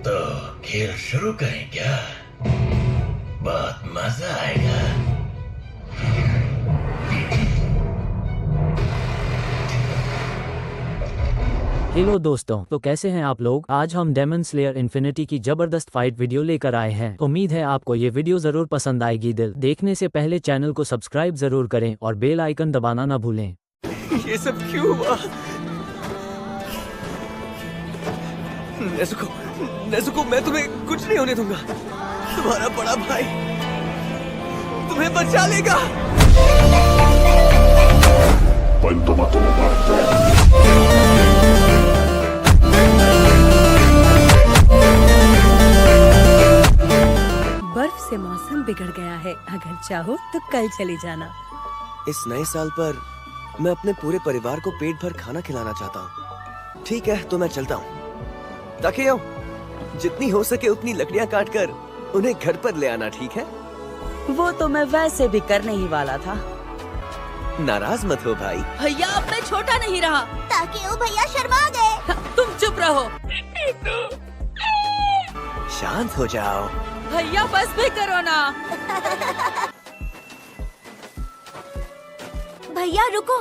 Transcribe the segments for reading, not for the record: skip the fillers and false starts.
तो खेल शुरू करें क्या? बहुत मजा आएगा। हेलो दोस्तों, तो कैसे हैं आप लोग। आज हम डेमन स्लेयर इन्फिनिटी की जबरदस्त फाइट वीडियो लेकर आए हैं। उम्मीद है आपको ये वीडियो जरूर पसंद आएगी। देखने से पहले चैनल को सब्सक्राइब जरूर करें और बेल आइकन दबाना ना भूलें। ये सब क्यों हुआ? नेज़ुको, मैं तुम्हें कुछ नहीं होने दूंगा। तुम्हारा बड़ा भाई तुम्हें बचा लेगा। बर्फ से मौसम बिगड़ गया है। अगर चाहो तो कल चले जाना। इस नए साल पर मैं अपने पूरे परिवार को पेट भर खाना खिलाना चाहता हूँ। ठीक है, तो मैं चलता हूँ। ताकि जितनी हो सके उतनी लकड़ियाँ काटकर उन्हें घर पर ले आना, ठीक है? वो तो मैं वैसे भी करने ही वाला था। नाराज मत हो भाई। भैया अब मैं छोटा नहीं रहा। ताकि वो भैया शर्मा गए। तुम चुप रहो। शांत हो जाओ। भैया बस भी करो ना। भैया रुको।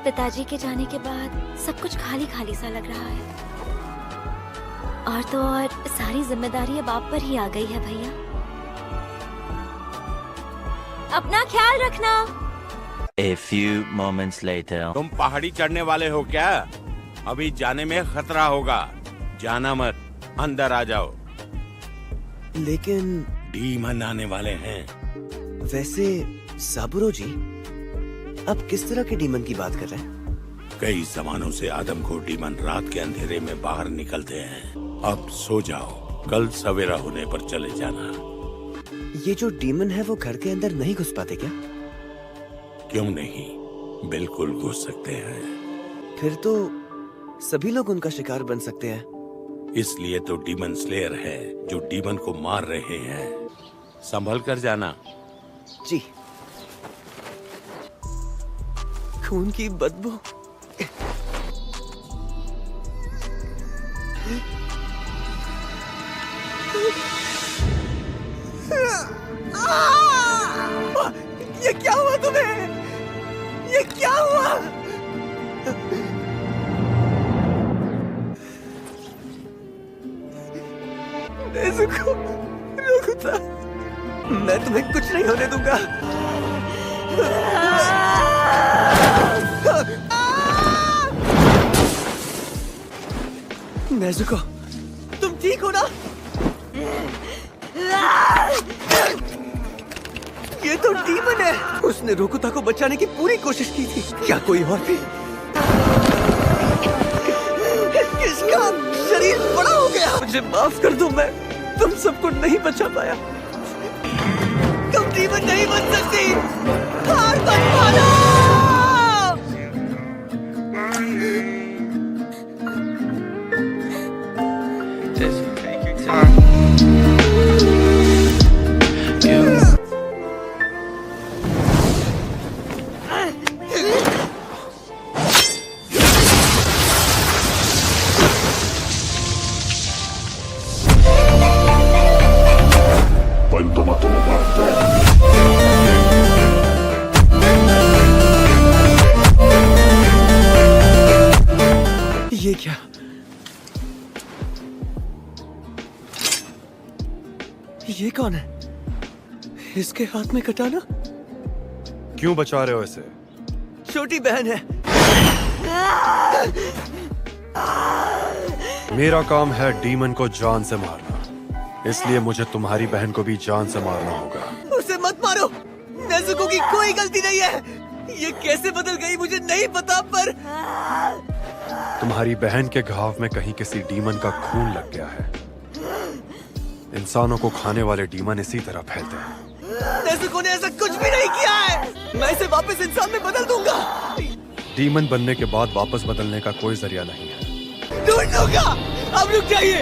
पिताजी के जाने के बाद सब कुछ खाली खाली सा लग रहा है। और तो और सारी जिम्मेदारी अब आप पर ही आ गई है भैया। अपना ख्याल रखना। A few moments later. तुम पहाड़ी चढ़ने वाले हो क्या? अभी जाने में खतरा होगा। जाना मत, अंदर आ जाओ। लेकिन डीमन आने वाले हैं। वैसे साबुरो जी, आप किस तरह के डीमन की बात कर रहे हैं? कई जमानों से आदमखोर डीमन रात के अंधेरे में बाहर निकलते हैं। अब सो जाओ, कल सवेरा होने पर चले जाना। ये जो डीमन है वो घर के अंदर नहीं घुस पाते क्या? क्यों नहीं, बिल्कुल घुस सकते हैं। फिर तो सभी लोग उनका शिकार बन सकते हैं। इसलिए तो डीमन स्लेयर है जो डीमन को मार रहे हैं। संभल कर जाना। जी। खून की बदबू। ये क्या हुआ तुम्हें? ये क्या हुआ? नेज़ुको, रोकुता, मैं तुम्हें कुछ नहीं होने दूंगा। नेज़ुको, तुम ठीक हो ना? ये तो डीमन है। उसने रोकुता को बचाने की पूरी कोशिश की थी। क्या कोई और भी? इसका शरीर बड़ा हो गया। मुझे माफ कर दो, मैं तुम सबको नहीं बचा पाया। तुम डीमन नहीं बन सकती। हार मत मानो। ये क्या? ये कौन है? इसके हाथ में कटाना? क्यों बचा रहे हो इसे? छोटी बहन है। मेरा काम है डीमन को जान से मारना, इसलिए मुझे तुम्हारी बहन को भी जान से मारना होगा। उसे मत मारो। नेज़ुको की कोई गलती नहीं है। ये कैसे बदल गई मुझे नहीं पता, पर तुम्हारी बहन के घाव में कहीं किसी डीमन का खून लग गया है। इंसानों को खाने वाले डीमन इसी तरह फैलते हैं। नेज़ुको ने ऐसा कुछ भी नहीं किया है। मैं इसे वापस इंसान में बदल दूंगा। डीमन बनने के बाद वापस बदलने का कोई जरिया नहीं है। ढूंढ लूंगा। अब रुक जाइए,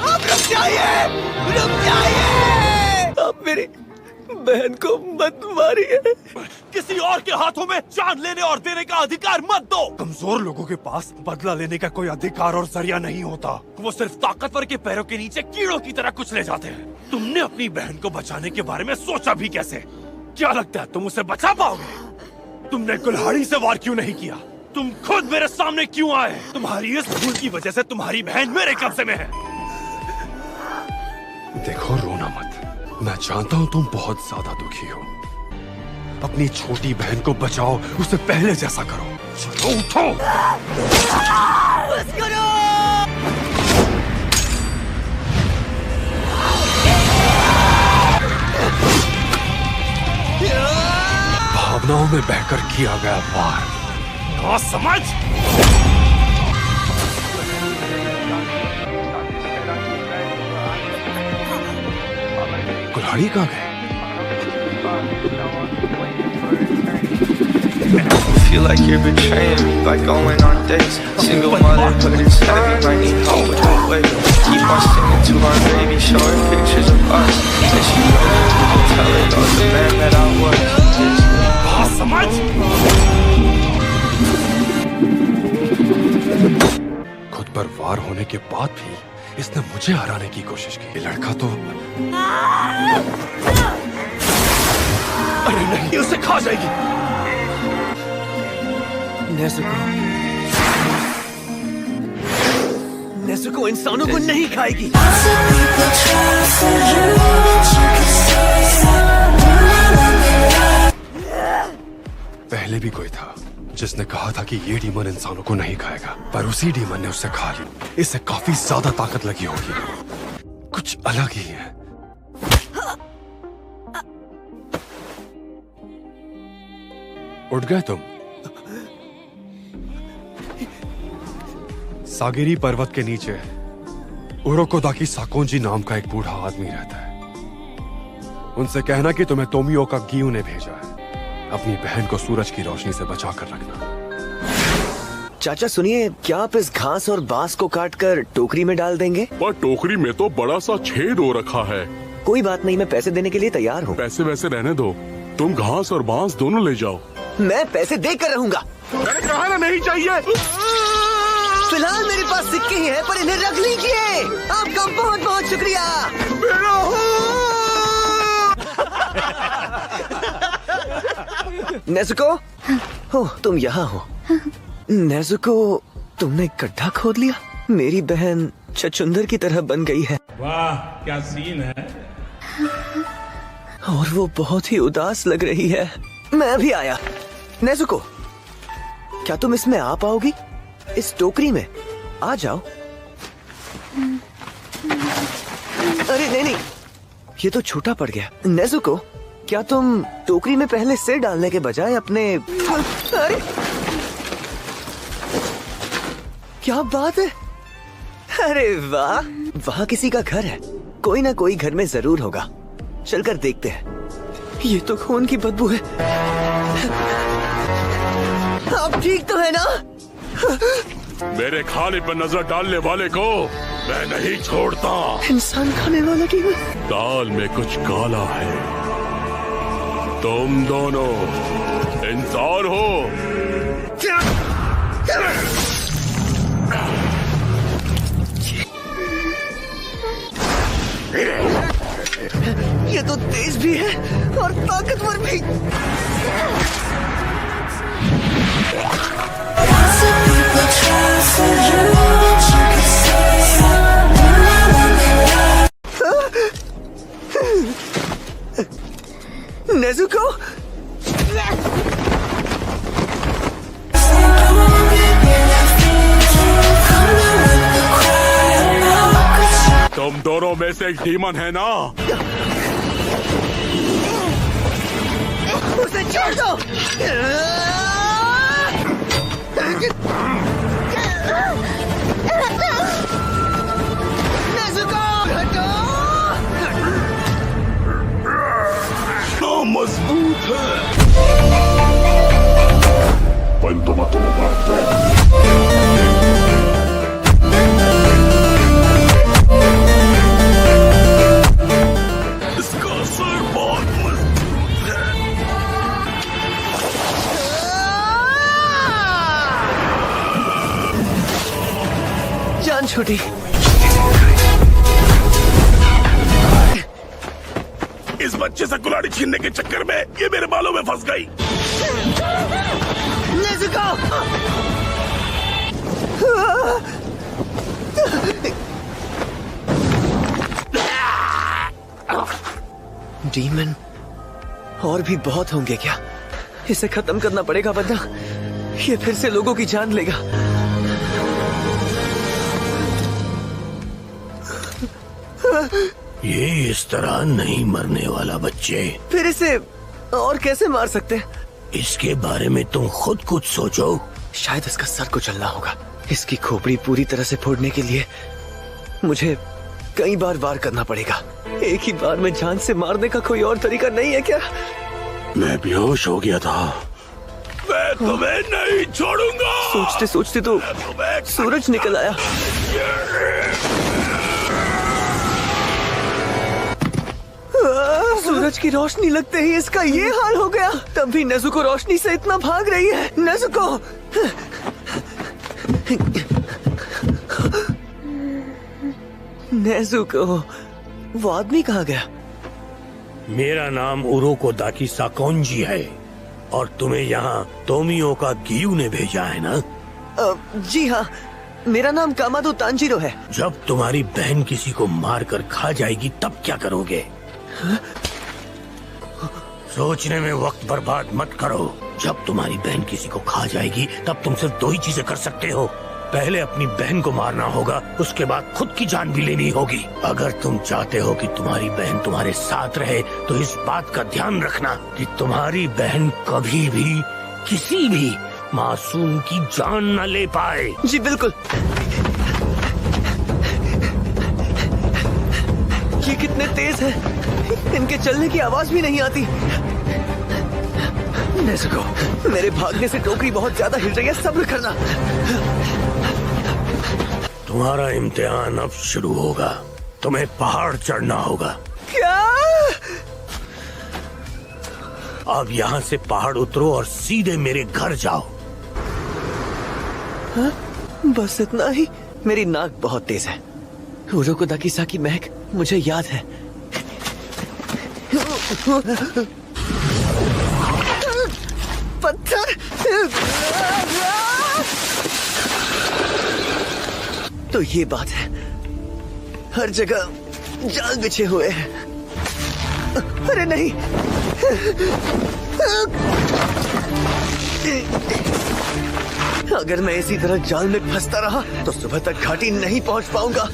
अब रुक जाइए, रुक जाइए। अब बहन को मत मारिए। किसी और के हाथों में जान लेने और देने का अधिकार मत दो। कमजोर लोगों के पास बदला लेने का कोई अधिकार और जरिया नहीं होता। वो सिर्फ ताकतवर के पैरों के नीचे कीड़ों की तरह कुचले जाते हैं। तुमने अपनी बहन को बचाने के बारे में सोचा भी कैसे? क्या लगता है तुम उसे बचा पाओगे? तुमने कुल्हाड़ी से वार क्यों नहीं किया? तुम खुद मेरे सामने क्यों आए? तुम्हारी इस भूल की वजह से तुम्हारी बहन मेरे कब्जे में है। देखो, रोना मत। मैं जानता हूँ तुम बहुत ज्यादा दुखी हो। अपनी छोटी बहन को बचाओ, उसे पहले जैसा करो। चलो उठो। बस करो। भावनाओं में बहकर किया गया वार। हाँ, समझ। कुल्हाड़ी कहाँ गए? Feel like you're betraying me by going on dates. Single motherhood is heavy, might need help with the weight. Keep on singing to our baby, showing pictures of us. Said she knows, tell her about the man that I was. हाँ, समझ। खुद पर वार होने के बाद भी इसने मुझे हराने की कोशिश की। ये लड़का तो अरे नहीं, उसे खा जाएगी। नेज़ुको इंसानों को नहीं खाएगी। पहले भी कोई था जिसने कहा था कि ये डीमन इंसानों को नहीं खाएगा, पर उसी डीमन ने उसे खा ली। इससे काफी ज्यादा ताकत लगी होगी। कुछ अलग ही है। उठ गए तुम? सागिरी पर्वत के नीचे उरोकोदाकी साकोंजी नाम का एक बूढ़ा आदमी रहता है। उनसे कहना कि तुम्हें तोमियो का गियू ने भेजा है। अपनी बहन को सूरज की रोशनी से बचा कर रखना। चाचा सुनिए, क्या आप इस घास और बांस को काटकर टोकरी में डाल देंगे? पर टोकरी में तो बड़ा सा छेद हो रखा है। कोई बात नहीं, मैं पैसे देने के लिए तैयार हूँ। पैसे वैसे रहने दो, तुम घास और बांस दोनों ले जाओ। मैं पैसे देकर रहूंगा। मैंने कहा ना नहीं चाहिए। फिलहाल मेरे पास सिक्के ही हैं, पर इन्हें रख लीजिए। आपका बहुत बहुत शुक्रिया। नेज़ुको, हो तुम यहाँ हो। नेज़ुको, तुमने गड्ढा खोद लिया। मेरी बहन छछुंदर की तरह बन गई है। वाह, क्या सीन है। और वो बहुत ही उदास लग रही है। मैं अभी आया। नेज़ुको, क्या तुम इसमें आ पाओगी? इस टोकरी में आ जाओ। अरे नहीं नहीं, ये तो छोटा पड़ गया। नेज़ुको, क्या तुम टोकरी में पहले सिर डालने के बजाय अपने... अरे क्या बात है। अरे वाह, वहाँ किसी का घर है। कोई ना कोई घर में जरूर होगा। चलकर देखते हैं। ये तो खून की बदबू है। आप ठीक तो है ना? मेरे खाने पर नजर डालने वाले को मैं नहीं छोड़ता। इंसान खाने वाला की दाल में कुछ काला है। तुम दोनों इंसान हो। ये तो तेज भी है और ताकतवर भी। नेज़ुको, तुम दोनों में से एक डीमन है ना? उसे छोड़ दो। नेज़ुको, हटो। तो मजबूत है। इसका असर बहुत मजबूत इस बच्चे से कुल्हाड़ी छीनने के चक्कर में ये मेरे बालों में फंस गई। डीमन और भी बहुत होंगे क्या? इसे खत्म करना पड़ेगा वरना ये फिर से लोगों की जान लेगा। ये इस तरह नहीं मरने वाला बच्चे। फिर इसे और कैसे मार सकते? इसके बारे में तुम खुद कुछ सोचो। शायद इसका सर कुचलना होगा। इसकी खोपड़ी पूरी तरह से फोड़ने के लिए मुझे कई बार वार करना पड़ेगा। एक ही बार में जान से मारने का कोई और तरीका नहीं है क्या? मैं बेहोश हो गया था। मैं तुम्हें नहीं छोड़ूंगा। सोचते सोचते तो सूरज निकल आया। सूरज की रोशनी लगते ही इसका ये हाल हो गया। तब भी नेज़ुको रोशनी से इतना भाग रही है। नेज़ुको! नेज़ुको, वो आदमी कहाँ गया? मेरा नाम उरोको दाकी साकोंजी है और तुम्हें यहाँ तोमियो का गियू ने भेजा है ना? जी हाँ, मेरा नाम कामादो तांजीरो है। जब तुम्हारी बहन किसी को मार कर खा जाएगी तब क्या करोगे? सोचने में वक्त बर्बाद मत करो। जब तुम्हारी बहन किसी को खा जाएगी तब तुम सिर्फ दो ही चीजें कर सकते हो। पहले अपनी बहन को मारना होगा, उसके बाद खुद की जान भी लेनी होगी। अगर तुम चाहते हो कि तुम्हारी बहन तुम्हारे साथ रहे तो इस बात का ध्यान रखना कि तुम्हारी बहन कभी भी किसी भी मासूम की जान न ले पाए। जी बिल्कुल। ये कितने तेज हैं? इनके चलने की आवाज भी नहीं आती। नेज़ुको, मेरे भागने से टोकरी बहुत ज्यादा हिल रही है। सब्र करना। तुम्हारा इम्तिहान अब शुरू होगा। तुम्हें पहाड़ चढ़ना होगा। क्या? अब यहाँ से पहाड़ उतरो और सीधे मेरे घर जाओ। हा? बस इतना ही? मेरी नाक बहुत तेज है। उरोको दाकीसा की महक मुझे याद है। पत्थर! तो ये बात है, हर जगह जाल बिछे हुए हैं। अरे नहीं! अगर मैं इसी तरह जाल में फंसता रहा तो सुबह तक घाटी नहीं पहुंच पाऊंगा।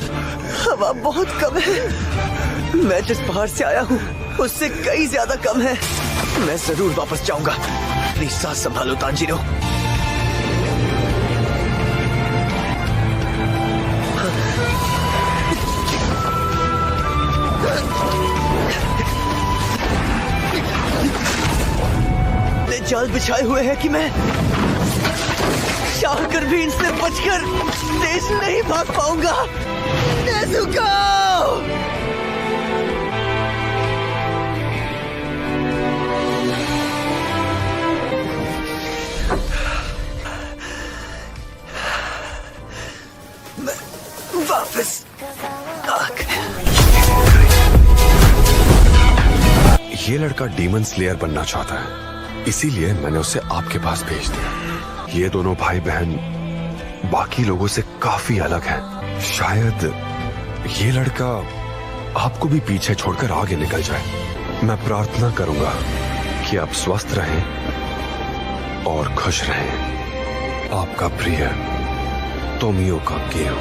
हवा बहुत कम है। मैं जिस पहाड़ से आया हूँ उससे कई ज्यादा कम है। मैं जरूर वापस जाऊंगा। प्लीज सांस संभालो तांजीरो। जाल बिछाए हुए हैं कि मैं चाहकर भी इनसे बचकर तेज नहीं भाग पाऊंगा। नेज़ुको! मैं वापस आ गया। ये लड़का डीमन स्लेयर बनना चाहता है, इसीलिए मैंने उसे आपके पास भेज दिया। ये दोनों भाई बहन बाकी लोगों से काफी अलग हैं। शायद ये लड़का आपको भी पीछे छोड़कर आगे निकल जाए। मैं प्रार्थना करूंगा कि आप स्वस्थ रहें और खुश रहें। आपका प्रिय तोमियो का गियू।